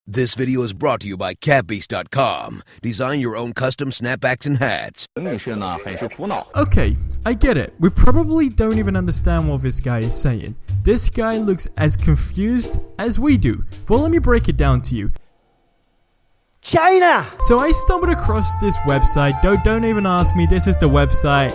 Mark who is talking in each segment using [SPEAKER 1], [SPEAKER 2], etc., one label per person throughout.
[SPEAKER 1] This video is brought to you by catbeast.com. Design your own custom snapbacks and hats.
[SPEAKER 2] Okay, I get it. We probably don't even understand what this guy is saying. This guy looks as confused as we do. Well, let me break it down to you.
[SPEAKER 3] China!
[SPEAKER 2] So I stumbled across this website. Don't even ask me. This is the website.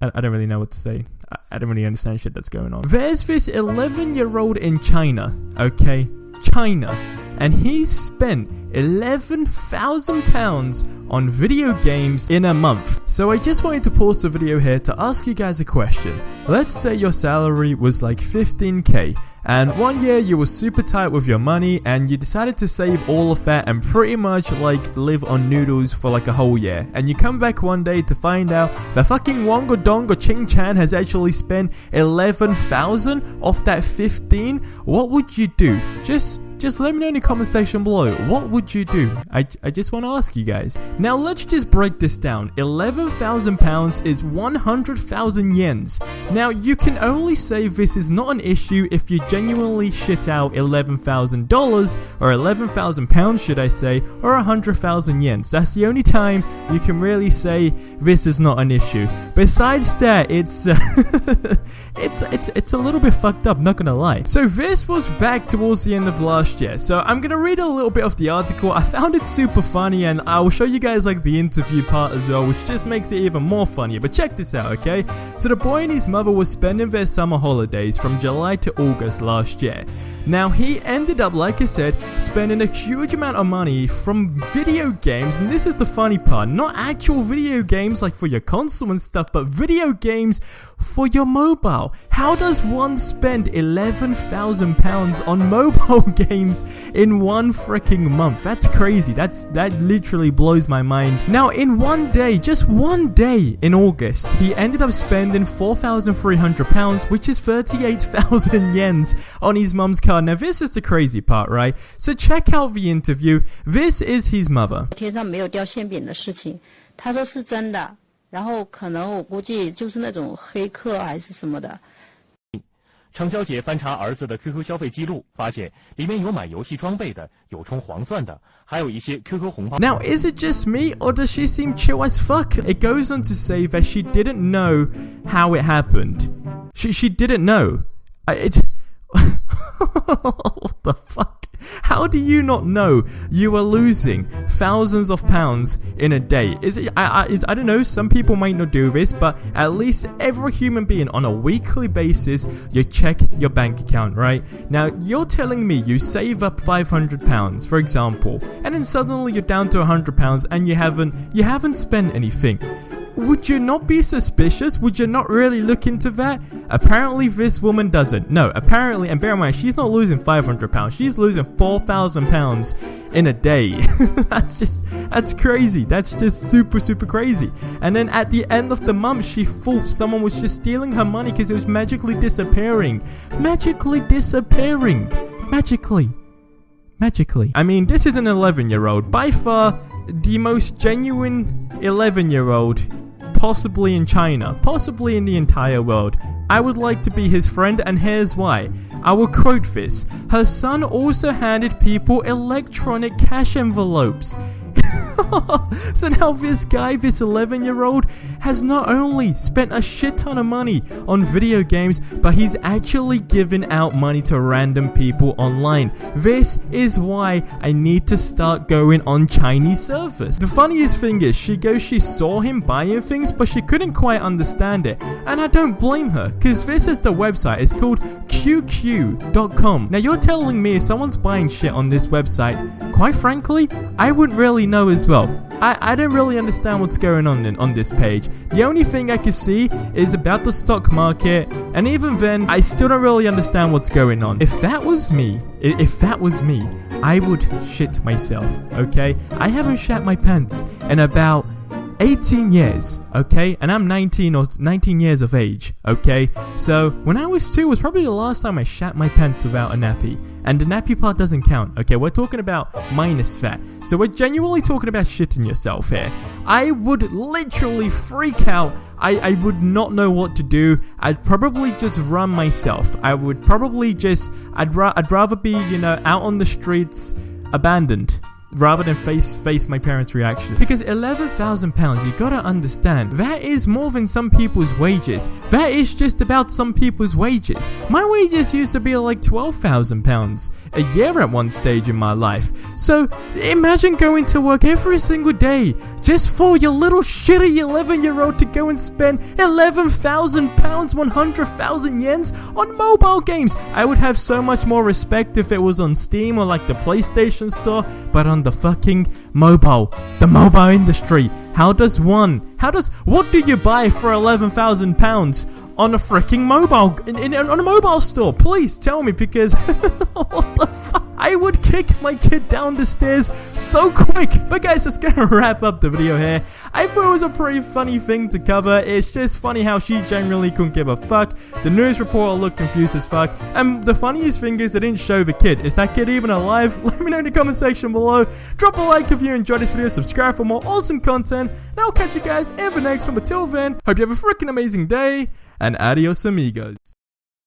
[SPEAKER 2] I don't really know what to say. I don't really understand shit that's going on. There's this 11-year-old in China, okay? China. And he spent £11,000 on video games in a month. So I just wanted to pause the video here to ask you guys a question. Let's say your salary was like 15k. And one year you were super tight with your money and you decided to save all of that and pretty much like live on noodles for like a whole year. And you come back one day to find out that fucking Wongo Dongo Ching Chan has actually spent 11,000 off that 15. What would you do? Just let me know in the comment section below. What would you do? I just want to ask you guys. Now let's just break this down. £11,000 is 100,000 yens. Now you can only say this is not an issue if you genuinely shit out $11,000 or 11,000 pounds, should I say, or 100,000 yens. That's the only time you can really say this is not an issue. Besides that, it's a little bit fucked up, not gonna lie. So this was back towards the end of last year. So I'm gonna read a little bit of the article. I found it super funny and I will show you guys like the interview part as well, which just makes it even more funnier. But check this out, okay? So the boy and his mother were spending their summer holidays from July to August last year. Now he ended up, like I said, spending a huge amount of money from video games, and this is the funny part, not actual video games like for your console and stuff, but video games for your mobile. How does one spend £11,000 on mobile games in one freaking month? That's crazy. That literally blows my mind. Now in one day, just one day in August, he ended up spending £4,300, which is 38,000 yens on his mum's card. Now this is the crazy part, right? So check out the interview. This is his mother.
[SPEAKER 4] 然后可能我估计就是那种黑客还是什么的。
[SPEAKER 5] 程小姐翻查儿子的 QQ 消费记录，发现里面有买游戏装备的，有充黄钻的，还有一些 QQ 红包。
[SPEAKER 2] Now, is it just me or does she seem chill as fuck? It goes on to say that she didn't know how it happened. She didn't know. What the fuck? How do you not know you are losing thousands of pounds in a day? I don't know, some people might not do this, but at least every human being on a weekly basis, you check your bank account, right? Now, you're telling me you save up £500, for example, and then suddenly you're down to £100 and you haven't spent anything. Would you not be suspicious? Would you not really look into that? Apparently this woman doesn't. No, apparently, and bear in mind, she's not losing £500. She's losing £4,000 in a day. That's crazy. That's just super crazy. And then at the end of the month, she thought someone was just stealing her money because it was magically disappearing. Magically disappearing. Magically. I mean, this is an 11-year-old. By far, the most genuine 11-year-old possibly in China, possibly in the entire world. I would like to be his friend, and here's why. I will quote this. Her son also handed people electronic cash envelopes. So now this guy, this 11-year-old, has not only spent a shit ton of money on video games, but he's actually given out money to random people online. This is why I need to start going on Chinese servers. The funniest thing is, she saw him buying things, but she couldn't quite understand it. And I don't blame her, because this is the website. It's called QQ.com. Now you're telling me if someone's buying shit on this website, quite frankly, I wouldn't really know as well. I don't really understand what's going on this page. The only thing I can see is about the stock market, and even then, I still don't really understand what's going on. If that was me, I would shit myself, okay? I haven't shat my pants in about 18 years, okay? And I'm 19 years of age, okay? So when I was 2 was probably the last time I shat my pants without a nappy. And the nappy part doesn't count, okay? We're talking about minus fat. So we're genuinely talking about shitting yourself here. I would literally freak out. I would not know what to do. I'd probably just run myself. I would probably just, I'd rather be, out on the streets abandoned, rather than face my parents' reaction. Because £11,000, you gotta understand, that is more than some people's wages. That is just about some people's wages. My wages used to be like £12,000 a year at one stage in my life. So imagine going to work every single day just for your little shitty 11-year-old to go and spend £11,000, 100,000 yens on mobile games. I would have so much more respect if it was on Steam or like the PlayStation store, but on the fucking the mobile industry. What do you buy for £11,000 on a freaking mobile, on a mobile store? Please tell me, because what the fuck? I would kick my kid down the stairs so quick. But guys, that's gonna wrap up the video here. I thought it was a pretty funny thing to cover. It's just funny how she generally couldn't give a fuck. The news reporter looked confused as fuck. And the funniest thing is they didn't show the kid. Is that kid even alive? Let me know in the comment section below. Drop a like if you enjoyed this video. Subscribe for more awesome content. And I'll catch you guys in the next one. But till then, hope you have a freaking amazing day. And adios amigos.